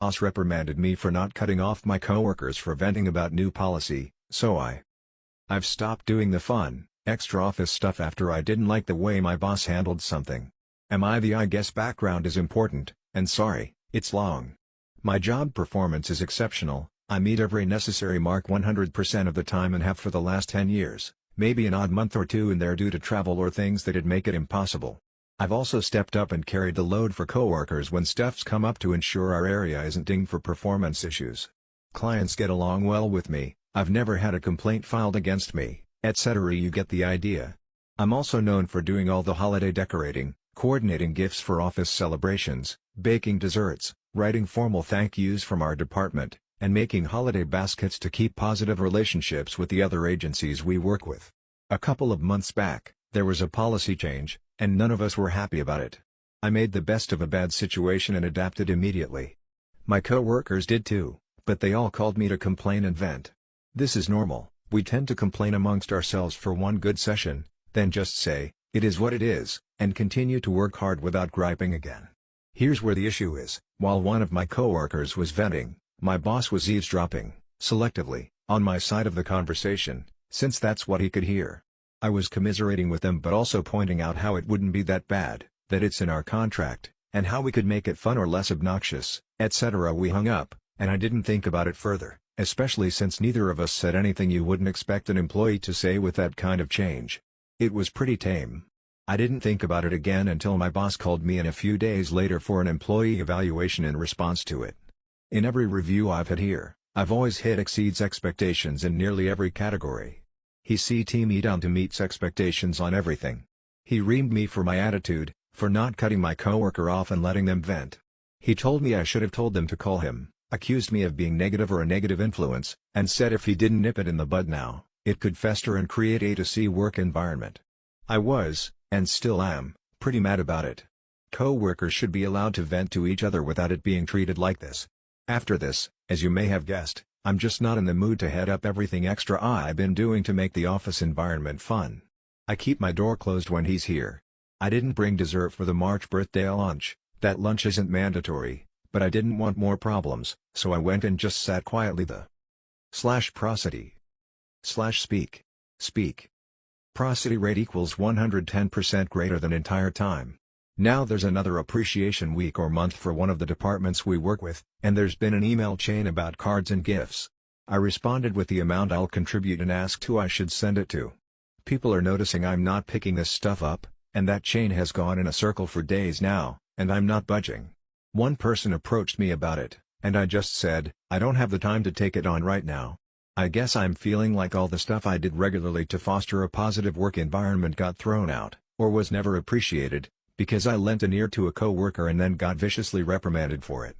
Boss reprimanded me for not cutting off my coworkers for venting about new policy, so I've stopped doing the fun, extra office stuff after I didn't like the way my boss handled something. I guess background is important, and sorry, it's long. My job performance is exceptional. I meet every necessary mark 100% of the time and have for the last 10 years, maybe an odd month or two in there due to travel or things that'd make it impossible. I've also stepped up and carried the load for coworkers when stuff's come up to ensure our area isn't dinged for performance issues. Clients get along well with me, I've never had a complaint filed against me, etc. You get the idea. I'm also known for doing all the holiday decorating, coordinating gifts for office celebrations, baking desserts, writing formal thank yous from our department, and making holiday baskets to keep positive relationships with the other agencies we work with. A couple of months back, there was a policy change, and none of us were happy about it. I made the best of a bad situation and adapted immediately. My coworkers did too, but they all called me to complain and vent. This is normal. We tend to complain amongst ourselves for one good session, then just say, "It is what it is," and continue to work hard without griping again. Here's where the issue is: while one of my coworkers was venting, my boss was eavesdropping, selectively, on my side of the conversation, since that's what he could hear. I was commiserating with them but also pointing out how it wouldn't be that bad, that it's in our contract, and how we could make it fun or less obnoxious, etc. We hung up, and I didn't think about it further, especially since neither of us said anything you wouldn't expect an employee to say with that kind of change. It was pretty tame. I didn't think about it again until my boss called me in a few days later for an employee evaluation in response to it. In every review I've had here, I've always hit exceeds expectations in nearly every category. He CT me down to meets expectations on everything. He reamed me for my attitude, for not cutting my coworker off and letting them vent. He told me I should have told them to call him, accused me of being negative or a negative influence, and said if he didn't nip it in the bud now, it could fester and create a to-see work environment. I was, and still am, pretty mad about it. Coworkers should be allowed to vent to each other without it being treated like this. After this, as you may have guessed, I'm just not in the mood to head up everything extra I've been doing to make the office environment fun. I keep my door closed when he's here. I didn't bring dessert for the March birthday lunch. That lunch isn't mandatory, but I didn't want more problems, so I went and just sat quietly the /prosody /speak prosody rate equals 110% greater than entire time. Now there's another appreciation week or month for one of the departments we work with, and there's been an email chain about cards and gifts. I responded with the amount I'll contribute and asked who I should send it to. People are noticing I'm not picking this stuff up, and that chain has gone in a circle for days now, and I'm not budging. One person approached me about it, and I just said, I don't have the time to take it on right now. I guess I'm feeling like all the stuff I did regularly to foster a positive work environment got thrown out, or was never appreciated, because I lent an ear to a coworker and then got viciously reprimanded for it.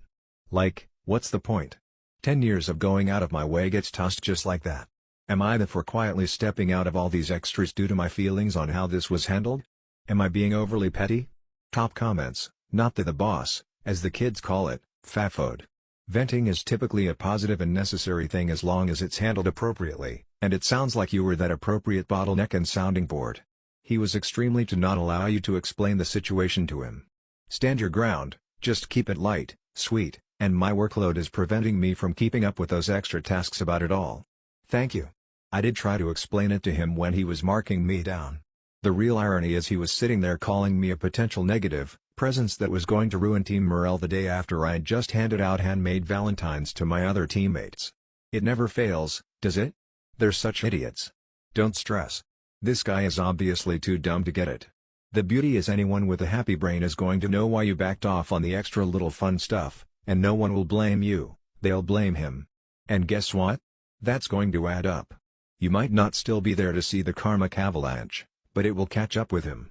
Like, what's the point? 10 years of going out of my way gets tossed just like that. Am I the for quietly stepping out of all these extras due to my feelings on how this was handled? Am I being overly petty? Top comments, not the boss, as the kids call it, FAFO'd. Venting is typically a positive and necessary thing as long as it's handled appropriately, and it sounds like you were that appropriate bottleneck and sounding board. He was extremely to not allow you to explain the situation to him. Stand your ground, just keep it light, sweet, and my workload is preventing me from keeping up with those extra tasks about it all. Thank you. I did try to explain it to him when he was marking me down. The real irony is he was sitting there calling me a potential negative presence that was going to ruin team morale the day after I had just handed out handmade valentines to my other teammates. It never fails, does it? They're such idiots. Don't stress. This guy is obviously too dumb to get it. The beauty is anyone with a happy brain is going to know why you backed off on the extra little fun stuff, and no one will blame you, they'll blame him. And guess what? That's going to add up. You might not still be there to see the karmic avalanche, but it will catch up with him.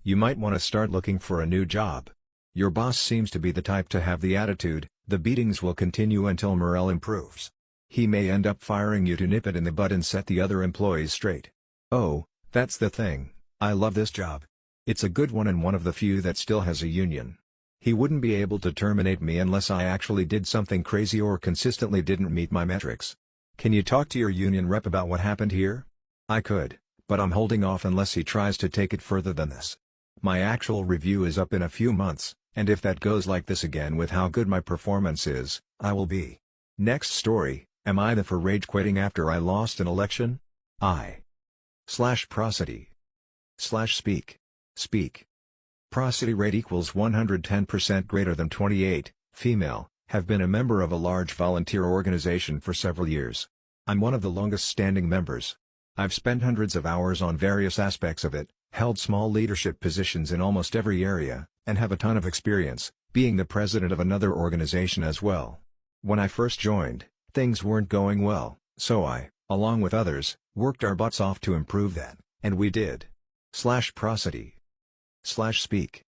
You might want to start looking for a new job. Your boss seems to be the type to have the attitude, the beatings will continue until morale improves. He may end up firing you to nip it in the bud and set the other employees straight. Oh, that's the thing, I love this job. It's a good one and one of the few that still has a union. He wouldn't be able to terminate me unless I actually did something crazy or consistently didn't meet my metrics. Can you talk to your union rep about what happened here? I could, but I'm holding off unless he tries to take it further than this. My actual review is up in a few months, And if that goes like this again with how good my performance is, I will be. Next story, am I the for rage quitting after I lost an election? Prosody. Speak. Prosody rate equals 110% greater than 28, female, have been a member of a large volunteer organization for several years. I'm one of the longest standing members. I've spent hundreds of hours on various aspects of it, held small leadership positions in almost every area, and have a ton of experience, being the president of another organization as well. When I first joined, things weren't going well, so I, along with others, worked our butts off to improve that, and we did. Prosody./speak.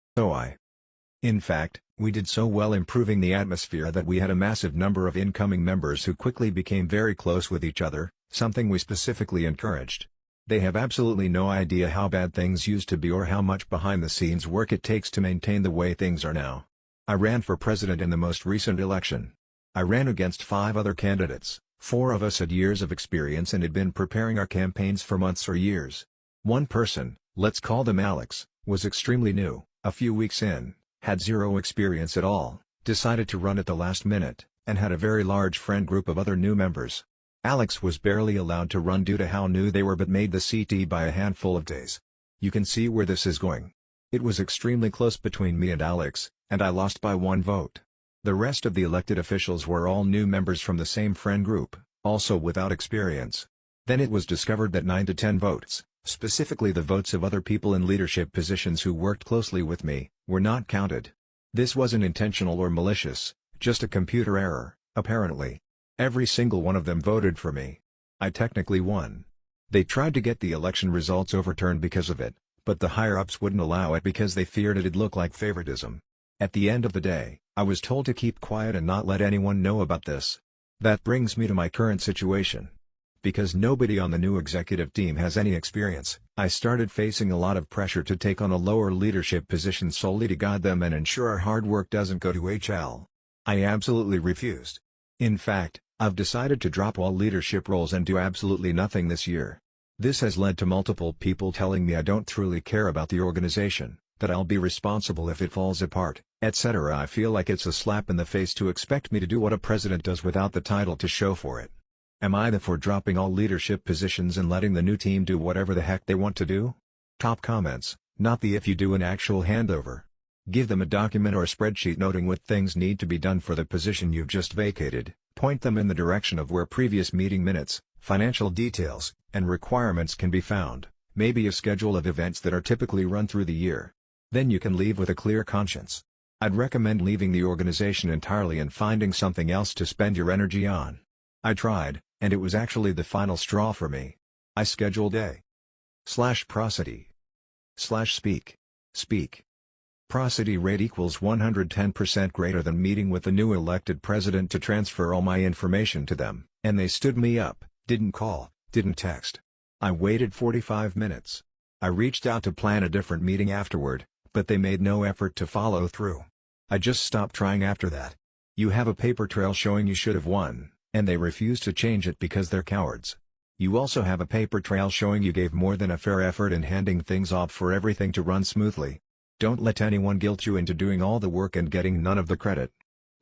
In fact, we did so well improving the atmosphere that we had a massive number of incoming members who quickly became very close with each other, something we specifically encouraged. They have absolutely no idea how bad things used to be or how much behind-the-scenes work it takes to maintain the way things are now. I ran for president in the most recent election. I ran against 5 other candidates. 4 of us had years of experience and had been preparing our campaigns for months or years. One person, let's call them Alex, was extremely new, a few weeks in, had zero experience at all, decided to run at the last minute, and had a very large friend group of other new members. Alex was barely allowed to run due to how new they were but made the CT by a handful of days. You can see where this is going. It was extremely close between me and Alex, and I lost by 1 vote. The rest of the elected officials were all new members from the same friend group, also without experience. Then it was discovered that 9 to 10 votes, specifically the votes of other people in leadership positions who worked closely with me, were not counted. This wasn't intentional or malicious, just a computer error, apparently. Every single one of them voted for me. I technically won. They tried to get the election results overturned because of it, but the higher-ups wouldn't allow it because they feared it'd look like favoritism. At the end of the day, I was told to keep quiet and not let anyone know about this. That brings me to my current situation. Because nobody on the new executive team has any experience, I started facing a lot of pressure to take on a lower leadership position solely to guide them and ensure our hard work doesn't go to HL. I absolutely refused. In fact, I've decided to drop all leadership roles and do absolutely nothing this year. This has led to multiple people telling me I don't truly care about the organization, that I'll be responsible if it falls apart, etc. I feel like it's a slap in the face to expect me to do what a president does without the title to show for it. Am I the for dropping all leadership positions and letting the new team do whatever the heck they want to do? Top comments, not the if you do an actual handover. Give them a document or a spreadsheet noting what things need to be done for the position you've just vacated, point them in the direction of where previous meeting minutes, financial details, and requirements can be found, maybe a schedule of events that are typically run through the year. Then you can leave with a clear conscience. I'd recommend leaving the organization entirely and finding something else to spend your energy on. I tried, and it was actually the final straw for me. I scheduled a/prosody/speak. Prosody rate equals 110% greater than meeting with the new elected president to transfer all my information to them, and they stood me up, didn't call, didn't text. I waited 45 minutes. I reached out to plan a different meeting afterward, but they made no effort to follow through. I just stopped trying after that. You have a paper trail showing you should have won, and they refuse to change it because they're cowards. You also have a paper trail showing you gave more than a fair effort in handing things off for everything to run smoothly. Don't let anyone guilt you into doing all the work and getting none of the credit.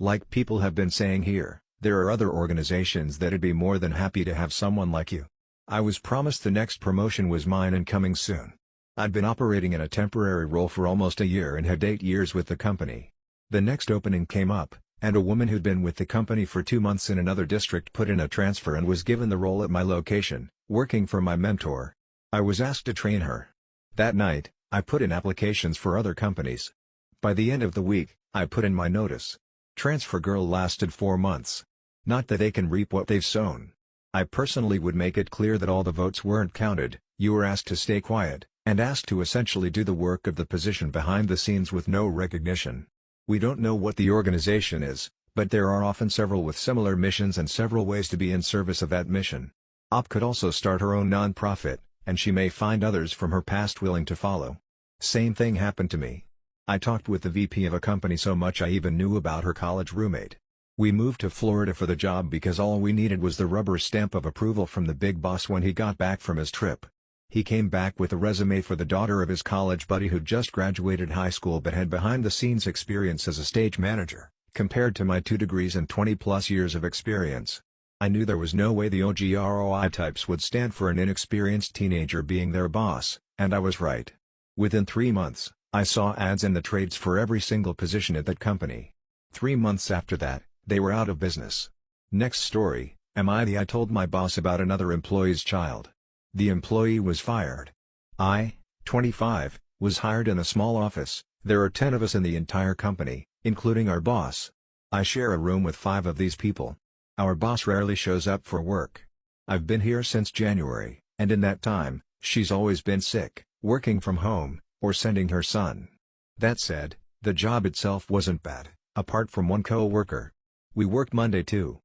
Like people have been saying here, there are other organizations that'd be more than happy to have someone like you. I was promised the next promotion was mine and coming soon. I'd been operating in a temporary role for almost a year and had 8 years with the company. The next opening came up, and a woman who'd been with the company for 2 months in another district put in a transfer and was given the role at my location, working for my mentor. I was asked to train her. That night, I put in applications for other companies. By the end of the week, I put in my notice. Transfer girl lasted 4 months. Not that they can reap what they've sown. I personally would make it clear that all the votes weren't counted, you were asked to stay quiet, and asked to essentially do the work of the position behind the scenes with no recognition. We don't know what the organization is, but there are often several with similar missions and several ways to be in service of that mission. Op could also start her own non-profit, and she may find others from her past willing to follow. Same thing happened to me. I talked with the VP of a company so much I even knew about her college roommate. We moved to Florida for the job because all we needed was the rubber stamp of approval from the big boss when he got back from his trip. He came back with a resume for the daughter of his college buddy who'd just graduated high school but had behind-the-scenes experience as a stage manager, compared to my 2 degrees and 20-plus years of experience. I knew there was no way the OGROI types would stand for an inexperienced teenager being their boss, and I was right. Within 3 months, I saw ads in the trades for every single position at that company. 3 months after that, they were out of business. Next story, I told my boss about another employee's child. The employee was fired. I, 25, was hired in a small office. There are 10 of us in the entire company, including our boss. I share a room with 5 of these people. Our boss rarely shows up for work. I've been here since January, and in that time, she's always been sick, working from home, or sending her son. That said, the job itself wasn't bad, apart from one co-worker. We worked Monday too.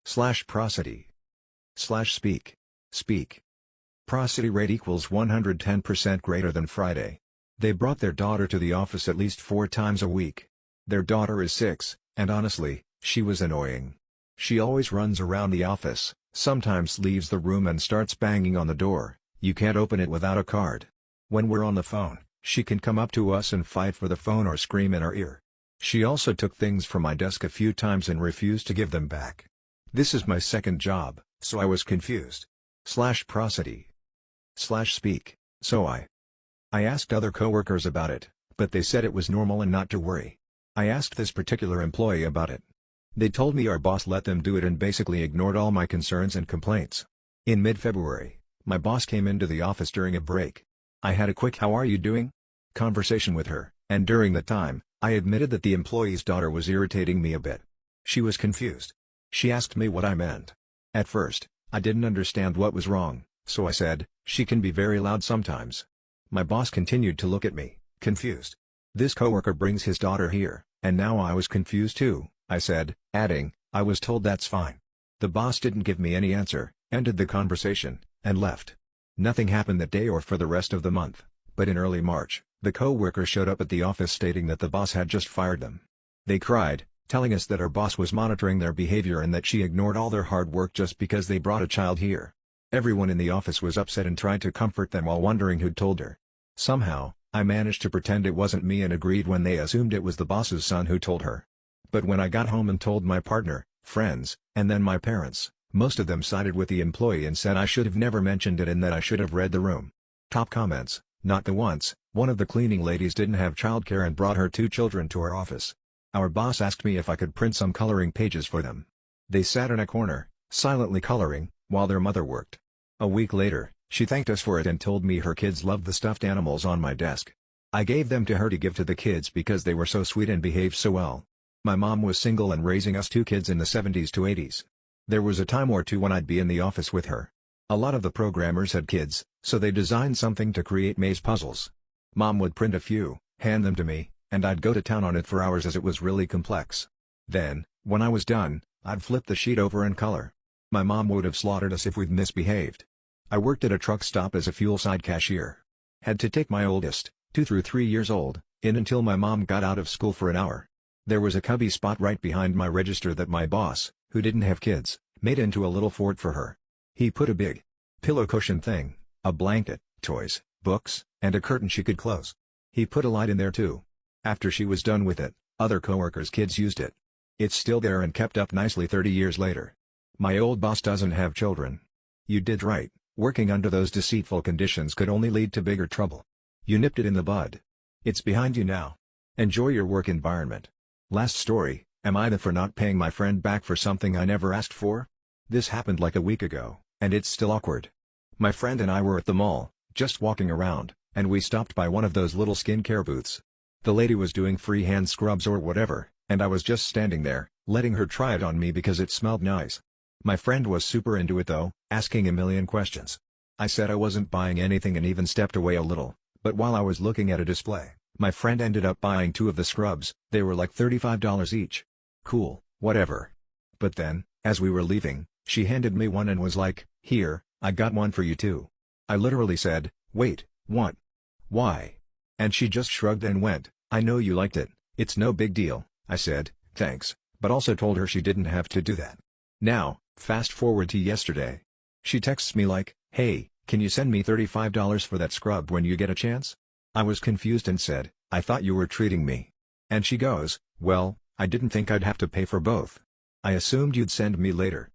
/prosody. Speak. Prosody rate equals 110% greater than Friday. They brought their daughter to the office at least 4 times a week. Their daughter is 6, and honestly, she was annoying. She always runs around the office, sometimes leaves the room and starts banging on the door. You can't open it without a card. When we're on the phone, she can come up to us and fight for the phone or scream in our ear. She also took things from my desk a few times and refused to give them back. This is my second job, so I was confused. /prosody. Speak, so I asked other coworkers about it, but they said it was normal and not to worry. I asked this particular employee about it. They told me our boss let them do it and basically ignored all my concerns and complaints. In mid-February, my boss came into the office during a break. I had a quick "how are you doing?" conversation with her, and during the time, I admitted that the employee's daughter was irritating me a bit. She was confused. She asked me what I meant. At first, I didn't understand what was wrong, so I said, "She can be very loud sometimes." My boss continued to look at me, confused. "This coworker brings his daughter here, and now I was confused too," I said, adding, "I was told that's fine." The boss didn't give me any answer, ended the conversation, and left. Nothing happened that day or for the rest of the month, but in early March, the coworker showed up at the office stating that the boss had just fired them. They cried, telling us that our boss was monitoring their behavior and that she ignored all their hard work just because they brought a child here. Everyone in the office was upset and tried to comfort them while wondering who'd told her. Somehow, I managed to pretend it wasn't me and agreed when they assumed it was the boss's son who told her. But when I got home and told my partner, friends, and then my parents, most of them sided with the employee and said I should have never mentioned it and that I should have read the room. Top comments: "Not the once, one of the cleaning ladies didn't have childcare and brought her 2 children to our office. Our boss asked me if I could print some coloring pages for them. They sat in a corner, silently coloring, while their mother worked. A week later, she thanked us for it and told me her kids loved the stuffed animals on my desk. I gave them to her to give to the kids because they were so sweet and behaved so well. My mom was single and raising us 2 kids in the 70s to 80s. There was a time or two when I'd be in the office with her. A lot of the programmers had kids, so they designed something to create maze puzzles. Mom would print a few, hand them to me, and I'd go to town on it for hours as it was really complex. Then, when I was done, I'd flip the sheet over and color. My mom would have slaughtered us if we'd misbehaved. I worked at a truck stop as a fuel side cashier. Had to take my oldest, 2 through 3 years old, in until my mom got out of school for an hour. There was a cubby spot right behind my register that my boss, who didn't have kids, made into a little fort for her. He put a big pillow cushion thing, a blanket, toys, books, and a curtain she could close. He put a light in there too. After she was done with it, other coworkers' kids used it. It's still there and kept up nicely 30 years later. My old boss doesn't have children. You did right, working under those deceitful conditions could only lead to bigger trouble. You nipped it in the bud. It's behind you now. Enjoy your work environment. Last story, am I the for not paying my friend back for something I never asked for? This happened like a week ago, and it's still awkward. My friend and I were at the mall, just walking around, and we stopped by one of those little skincare booths. The lady was doing free hand scrubs or whatever, and I was just standing there, letting her try it on me because it smelled nice. My friend was super into it though, asking a million questions. I said I wasn't buying anything and even stepped away a little, but while I was looking at a display, my friend ended up buying 2 of the scrubs. They were like $35 each. Cool, whatever. But then, as we were leaving, she handed me one and was like, "Here, I got one for you too." I literally said, "Wait, what? Why?" And she just shrugged and went, "I know you liked it, it's no big deal." I said, "Thanks," but also told her she didn't have to do that. Now, fast forward to yesterday. She texts me like, "Hey, Can you send me $35 for that scrub when you get a chance? I was confused and said, I thought you were treating me. And she goes, well, I didn't think I'd have to pay for both. I assumed you'd send me later.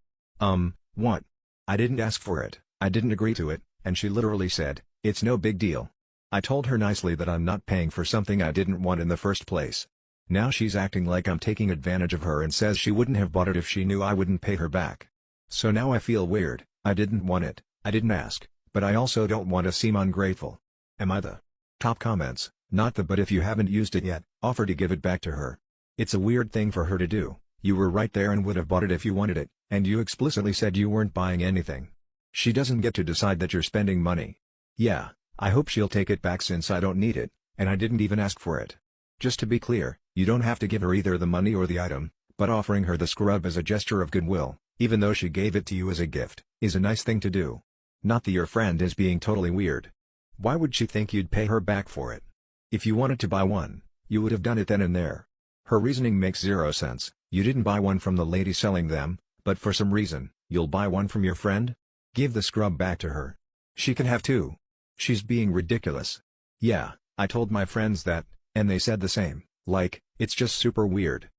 What? I didn't ask for it, I didn't agree to it, and she literally said, it's no big deal. I told her nicely that I'm not paying for something I didn't want in the first place. Now she's acting like I'm taking advantage of her and says she wouldn't have bought it if she knew I wouldn't pay her back. So now I feel weird. I didn't want it, I didn't ask, but I also don't want to seem ungrateful. Am I the top comments? Not the but if you haven't used it yet, offer to give it back to her. It's a weird thing for her to do. You were right there and would have bought it if you wanted it, and you explicitly said you weren't buying anything. She doesn't get to decide that you're spending money. Yeah, I hope she'll take it back since I don't need it, and I didn't even ask for it. Just to be clear, you don't have to give her either the money or the item, but offering her the scrub as a gesture of goodwill, even though she gave it to you as a gift, is a nice thing to do. Not that your friend is being totally weird. Why would she think you'd pay her back for it? If you wanted to buy one, you would have done it then and there. Her reasoning makes zero sense. You didn't buy one from the lady selling them, but for some reason, you'll buy one from your friend? Give the scrub back to her. She can have two. She's being ridiculous. Yeah, I told my friends that, and they said the same, like, it's just super weird.